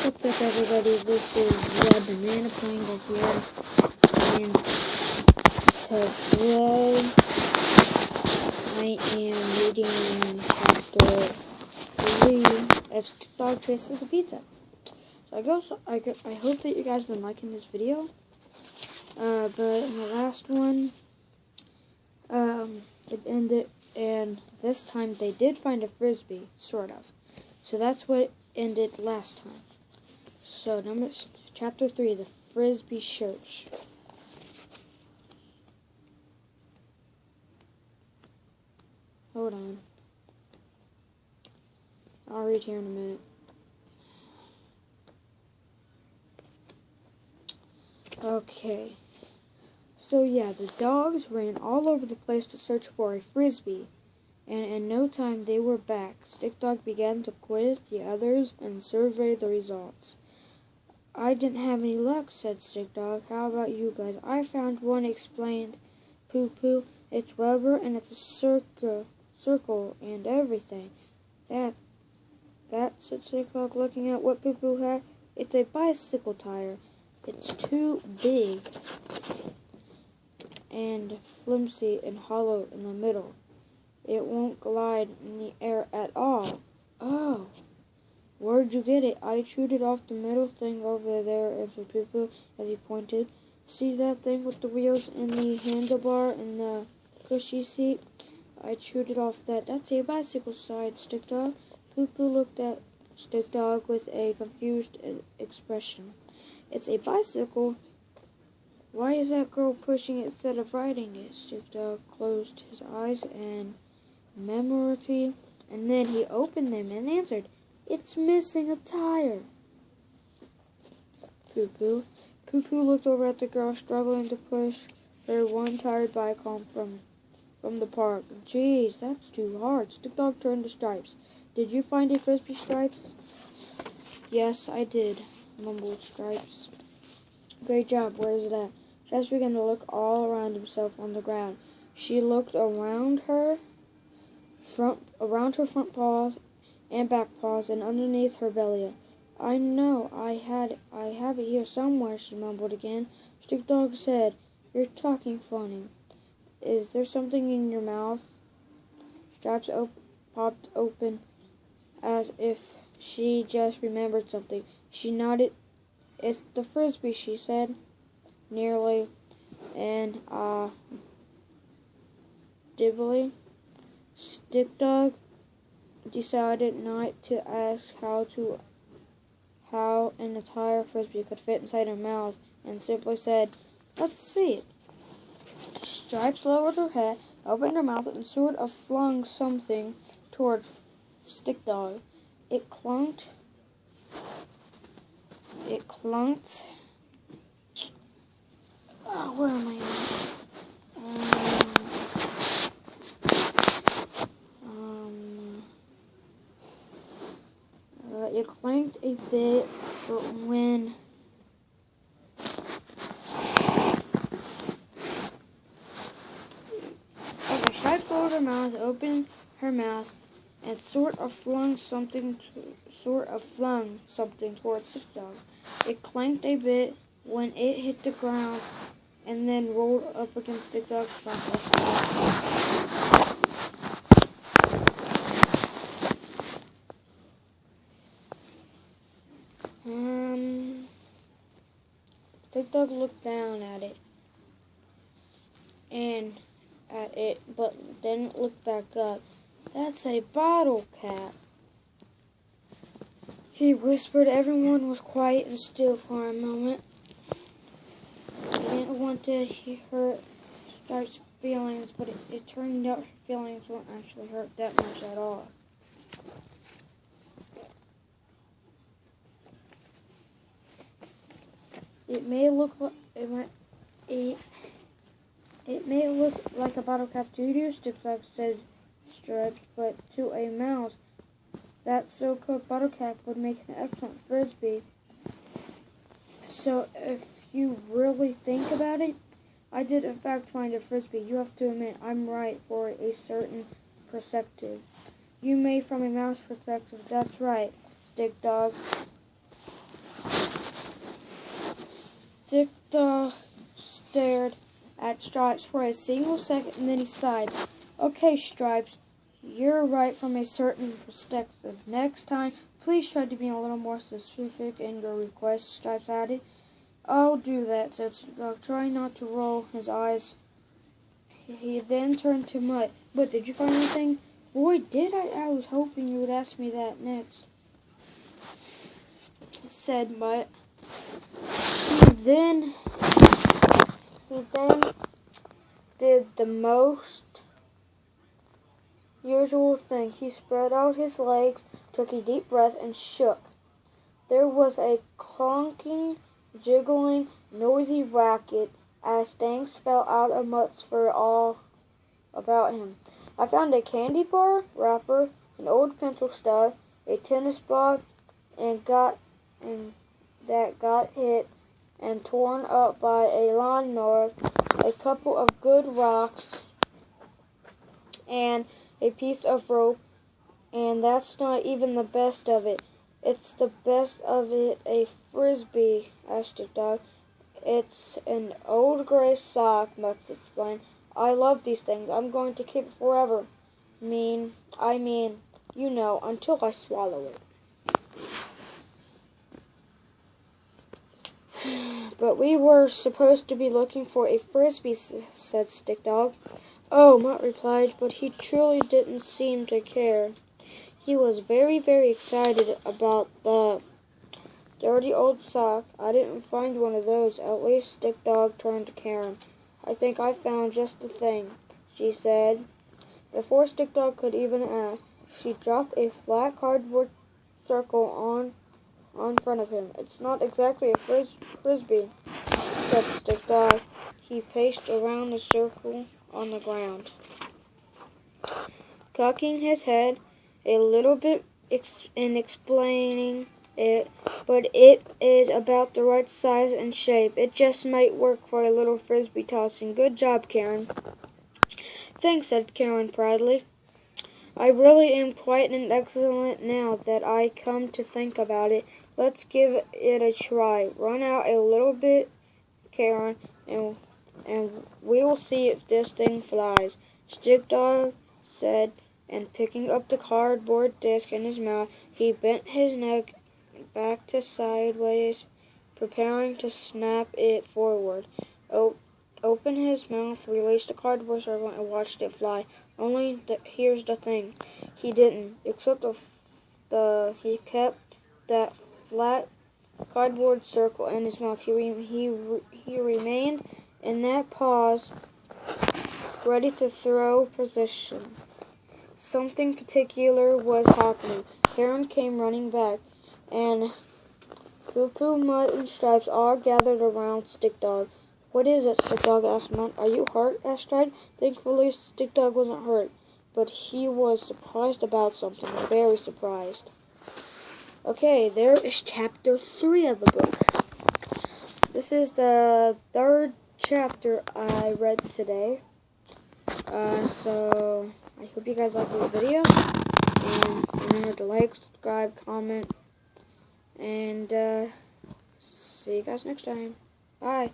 What's up, everybody? This is Banana Plangle here, and today I am reading chapter 3 of Dog Chases a Pizza. So I hope that you guys have been liking this video. But in the last one, it ended, and this time they did find a frisbee, sort of. So that's what ended last time. So, chapter 3, the Frisbee Search. Hold on. I'll read here in a minute. Okay. So, yeah, the dogs ran all over the place to search for a frisbee, and in no time they were back. Stick Dog began to quiz the others and survey the results. "I didn't have any luck," said Stick Dog. "How about you guys?" "I found one," explained Poo Poo. "It's rubber and it's a circle and everything." That, said Stick Dog, looking at what Poo Poo had. "It's a bicycle tire. It's too big and flimsy and hollow in the middle. It won't glide in the air at all." "Oh, where'd you get it?" "I chewed it off the middle thing over there," answered Poo Poo as he pointed. "See that thing with the wheels and the handlebar and the cushy seat? I chewed it off that." "That's a bicycle," sighed Stick Dog. Poo Poo looked at Stick Dog with a confused expression. "It's a bicycle? Why is that girl pushing it instead of riding it?" Stick Dog closed his eyes in memory, and then he opened them and answered, "It's missing a tire." Poo Poo looked over at the girl struggling to push her one-tired bike home from the park. "Geez, that's too hard." Stick Dog turned to Stripes. "Did you find a frisbee, Stripes?" "Yes, I did," mumbled Stripes. "Great job. Where is it at?" Stripes began to look all around himself on the ground. She looked around her front paws and back paws and underneath her belly. "I know I have it here somewhere," she mumbled again. Stick Dog said, "You're talking funny. Is there something in your mouth?" Stripes popped open as if she just remembered something. She nodded. "It's the frisbee," she said, nearly and dibbly. Stick Dog decided not to ask how an entire frisbee could fit inside her mouth, and simply said, "Let's see." Stripes lowered her head, opened her mouth, and sort of flung something toward Stick Dog. It clunked. Oh, where am I at? It clanked a bit, but when Stripes lowered her mouth, opened her mouth, and sort of flung something towards Stick Dog. It clanked a bit when it hit the ground, and then rolled up against Stick Dog's front. Stick Dog looked down at it, but didn't look back up. "That's a bottle cap," he whispered. Everyone was quiet and still for a moment. He didn't want to hurt Stripes' feelings, but it turned out her feelings won't actually hurt that much at all. It may look like a bottle cap to you, Stick Dog said Stripes, but to a mouse, that so-called bottle cap would make an excellent frisbee. So if you really think about it, I did in fact find a frisbee. You have to admit I'm right for a certain perspective. You may from a mouse perspective, that's right, Stick Dog. Stick Dog stared at Stripes for a single second, and then he sighed. Okay, Stripes, you're right from a certain perspective. Next time, please try to be a little more specific in your request, Stripes added. I'll do that, said Stick Dog, trying not to roll his eyes. He then turned to Mutt. But did you find anything? Boy, did I. I was hoping you would ask me that next, said Mutt. He then did the most usual thing. He spread out his legs, took a deep breath, and shook. There was a clonking, jiggling, noisy racket as things fell out of Mutt's fur all about him. I found a candy bar wrapper, an old pencil stub, a tennis ball, and that got hit and torn up by a lawnmower, a couple of good rocks, and a piece of rope, and that's not even the best of it. It's the best of it, a frisbee, asked Stick Dog. It's an old gray sock, Mutt explained. I love these things. I'm going to keep it forever. I mean, you know, until I swallow it. But we were supposed to be looking for a frisbee, said Stick Dog. Oh, Mutt replied, but he truly didn't seem to care. He was very, very excited about the dirty old sock. I didn't find one of those. At least. Stick Dog turned to Karen. I think I found just the thing, she said. Before Stick Dog could even ask, she dropped a flat cardboard circle on front of him. It's not exactly a frisbee, said Stick Dog. He paced around the circle on the ground, cocking his head a little bit in explaining it, but it is about the right size and shape. It just might work for a little frisbee tossing. Good job, Karen. Thanks, said Karen proudly. I really am quite an excellent now that I come to think about it. Let's give it a try. Run out a little bit, Karen, and we will see if this thing flies. Stick Dog said, and picking up the cardboard disc in his mouth, he bent his neck back to sideways, preparing to snap it forward. Open his mouth, released the cardboard circle, and watched it fly. Only here's the thing. He didn't, except he kept that flat cardboard circle in his mouth. He remained in that pause, ready to throw position. Something particular was happening. Karen came running back, and Poo-Poo, Mutt, and Stripes all gathered around Stick Dog. What is it? Stick Dog asked Mutt. Are you hurt? Asked Stripes. Thankfully, Stick Dog wasn't hurt, but he was surprised about something. Very surprised. Okay, there is chapter 3 of the book. This is the third chapter I read today. So I hope you guys liked this video, and remember to like, subscribe, comment, and see you guys next time. Bye.